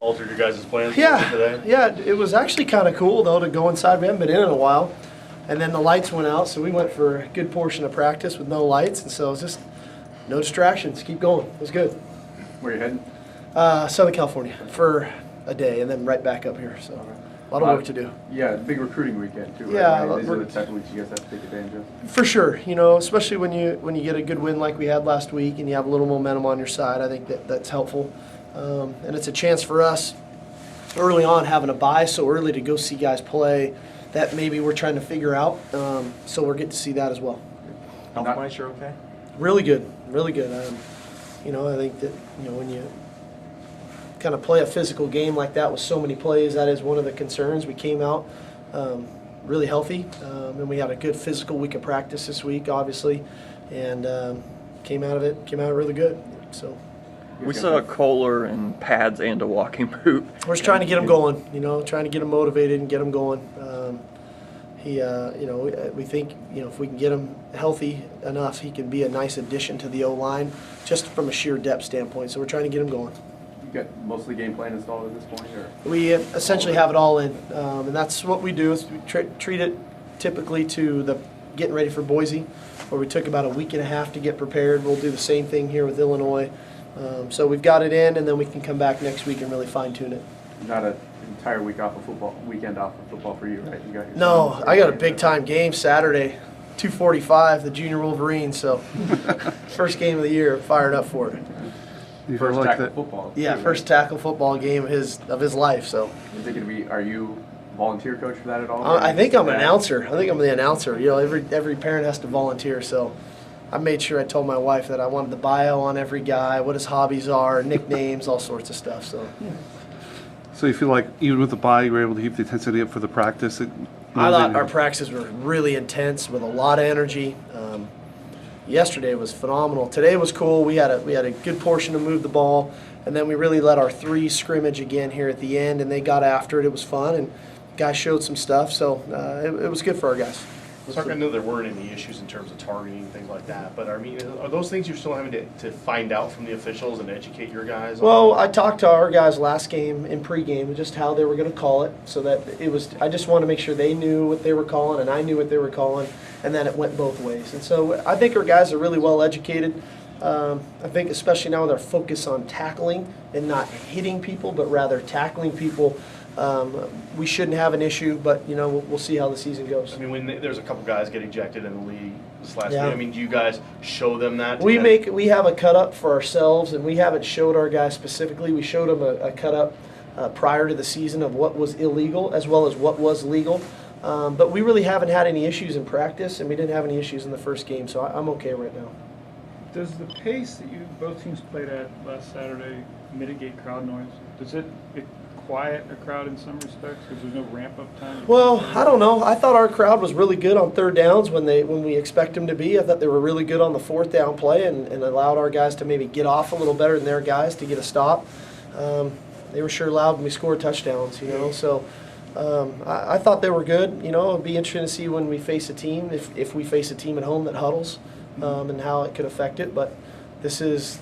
Altered your guys' plans Yeah, today? yeah. It was actually kind of cool though to go inside. We haven't been in a while, and then the lights went out, so we went for a good portion of practice with no lights, and so it was just no distractions. Keep going. It was good. Where are you heading? Southern California for a day, and then right back up here. So a lot of work to do. Yeah, big recruiting weekend too. Right? Yeah, These are the type of weeks you guys have to take advantage of. For sure, especially when you get a good win like we had last week, and you have a little momentum on your side. I think that's helpful, and it's a chance for us early on having a bye so early to go see guys play that maybe we're trying to figure out. So we're getting to see that as well. Health-wise, you're okay? Really good, really good. I think that when you kind of play a physical game like that with so many plays, that is one of the concerns. We came out really healthy, and we had a good physical week of practice this week, obviously, and came out of it really good. So we saw Kohler in pads and a walking boot. we're just trying to get him going, trying to get him motivated and get him going. We think, if we can get him healthy enough, he can be a nice addition to the O-line, just from a sheer depth standpoint. So we're trying to get him going. You got most of the game plan installed at this point, or? We essentially have it all in, and that's what we do. Is we treat it typically to the getting ready for Boise, where we took about a week and a half to get prepared. We'll do the same thing here with Illinois. So we've got it in, and then we can come back next week and really fine-tune it. Not an entire weekend off of football for you, right? You got your No, I got a big-time game Saturday, 2:45, the Junior Wolverines. So first game of the year, fired up for it. First tackle football. Yeah, too, first tackle football game of his life. So Is it going to be? Are you volunteer coach for that at all? I think I'm an announcer. I think I'm the announcer. Every parent has to volunteer. So I made sure I told my wife that I wanted the bio on every guy, what his hobbies are, nicknames, all sorts of stuff. So you feel like even with the bye, you were able to keep the intensity up for the practice? I thought our practices were really intense with a lot of energy. Yesterday was phenomenal. Today was cool. We had a good portion to move the ball, and then we really let our three scrimmage again here at the end, and they got after it. It was fun, and guys showed some stuff, so it was good for our guys. Sark, I know there weren't any issues in terms of targeting and things like that, but are those things you're still having to find out from the officials and educate your guys on? Well, I talked to our guys last game in pregame just how they were going to call it, so that I just wanted to make sure they knew what they were calling and I knew what they were calling, and that it went both ways. And so I think our guys are really well educated. I think especially now with our focus on tackling and not hitting people, but rather tackling people, we shouldn't have an issue, but we'll see how the season goes. I mean, when there's a couple guys get ejected in the league this last Yeah. week, I mean, do you guys show them that? We have a cut up for ourselves, and we haven't showed our guys specifically. We showed them a cut up prior to the season of what was illegal as well as what was legal. But we really haven't had any issues in practice, and we didn't have any issues in the first game, so I'm okay right now. Does the pace that both teams played at last Saturday mitigate crowd noise? Does it quiet a crowd in some respects because there's no ramp-up time? Well, I don't know. I thought our crowd was really good on third downs when we expect them to be. I thought they were really good on the fourth down play and allowed our guys to maybe get off a little better than their guys to get a stop. They were sure loud when we scored touchdowns, So I thought they were good. It'll be interesting to see when we face a team, if we face a team at home that huddles, and how it could affect it. But this is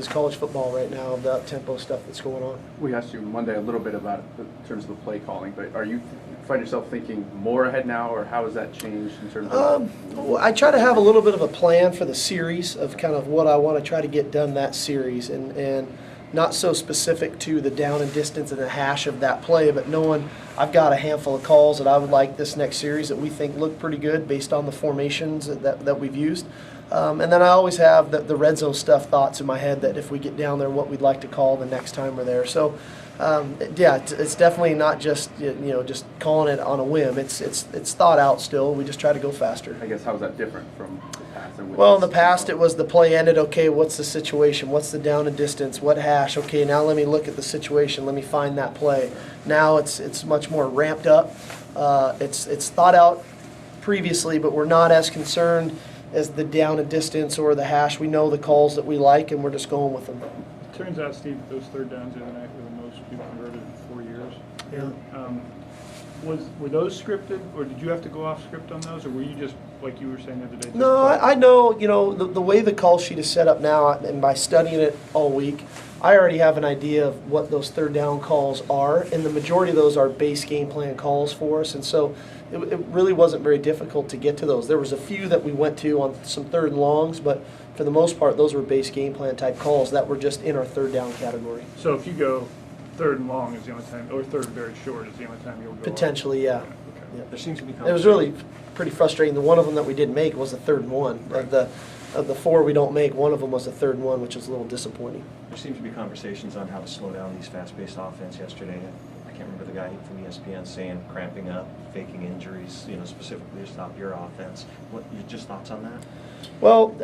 college football right now, the up-tempo stuff that's going on. We asked you Monday a little bit about in terms of the play calling, but are you find yourself thinking more ahead now, or how has that changed in terms of? I try to have a little bit of a plan for the series of kind of what I want to try to get done that series, and not so specific to the down and distance and the hash of that play, but knowing I've got a handful of calls that I would like this next series that we think look pretty good based on the formations that we've used. And then I always have the red zone stuff thoughts in my head that if we get down there, what we'd like to call the next time we're there. So, it's definitely not just just calling it on a whim. It's thought out still. We just try to go faster. I guess how is that different from the past? Well, in the past it was the play ended. Okay, what's the situation? What's the down and distance? What hash? Okay, now let me look at the situation. Let me find that play. Now it's much more ramped up. It's thought out previously, but we're not as concerned as the down and distance or the hash. We know the calls that we like, and we're just going with them. It turns out, Steve, those third downs the other night were the most we've converted in 4 years. Yeah. Were those scripted, or did you have to go off script on those, or were you just, like you were saying the other day? just No, play? I know, the way the call sheet is set up now, and by studying it all week, I already have an idea of what those third down calls are, and the majority of those are base game plan calls for us, and so it really wasn't very difficult to get to those. There was a few that we went to on some third and longs, but for the most part, those were base game plan type calls that were just in our third down category. So if you go third and long is the only time, or third and very short is the only time you'll go off? Potentially, yeah. Okay. Yeah. There seems to be It was really pretty frustrating. The one of them that we didn't make was the third and one. Of the four we don't make, one of them was the third and one, which was a little disappointing. There seems to be conversations on how to slow down these fast-paced offense yesterday. I can't remember the guy from ESPN saying cramping up, faking injuries, specifically to stop your offense. What your just thoughts on that? Well,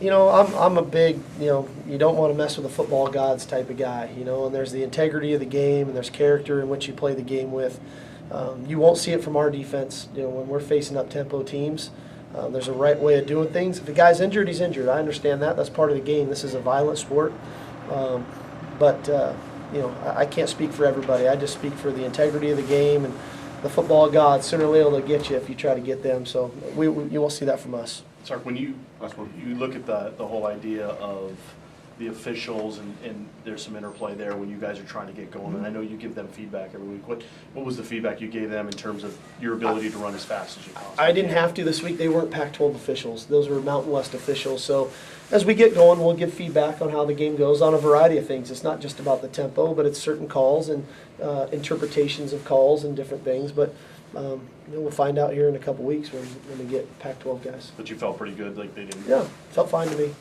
I'm a big, you don't want to mess with the football gods type of guy, and there's the integrity of the game, and there's character in which you play the game with. You won't see it from our defense, when we're facing up-tempo teams. There's a right way of doing things. If a guy's injured, he's injured. I understand that. That's part of the game. This is a violent sport. But I can't speak for everybody. I just speak for the integrity of the game, and the football gods, sooner or later they'll get you if you try to get them. So you won't see that from us. Sark, when you look at the whole idea of the officials and there's some interplay there when you guys are trying to get going, and I know you give them feedback every week. What was the feedback you gave them in terms of your ability to run as fast as you possibly? I didn't have to this week. They weren't Pac-12 officials. Those were Mountain West officials. So as we get going, we'll give feedback on how the game goes on a variety of things. It's not just about the tempo, but it's certain calls and interpretations of calls and different things. But we'll find out here in a couple weeks when we get Pac-12 guys. But you felt pretty good, like they didn't. Yeah, felt fine to me.